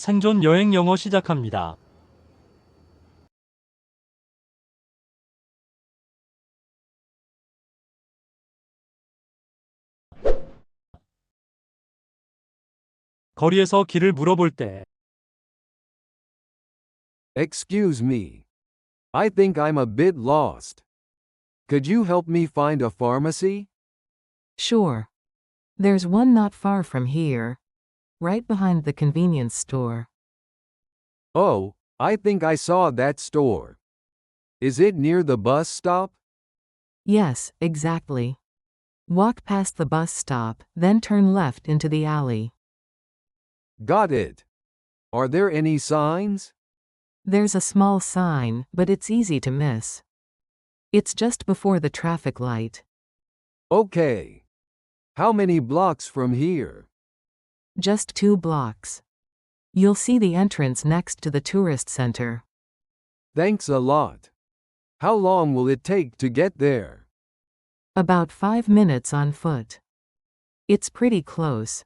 생존 여행 영어 시작합니다. 거리에서 길을 물어볼 때 Excuse me. I think I'm a bit lost. Could you help me find a pharmacy? Sure. There's one not far from here. Right behind the convenience store. Oh, I think I saw that store. Is it near the bus stop? Yes, exactly. Walk past the bus stop, then turn left into the alley. Got it. Are there any signs? There's a small sign, but it's easy to miss. It's just before the traffic light. Okay. How many blocks from here? Just 2 blocks. You'll see the entrance next to the tourist center. Thanks a lot. How long will it take to get there? About 5 minutes on foot. It's pretty close.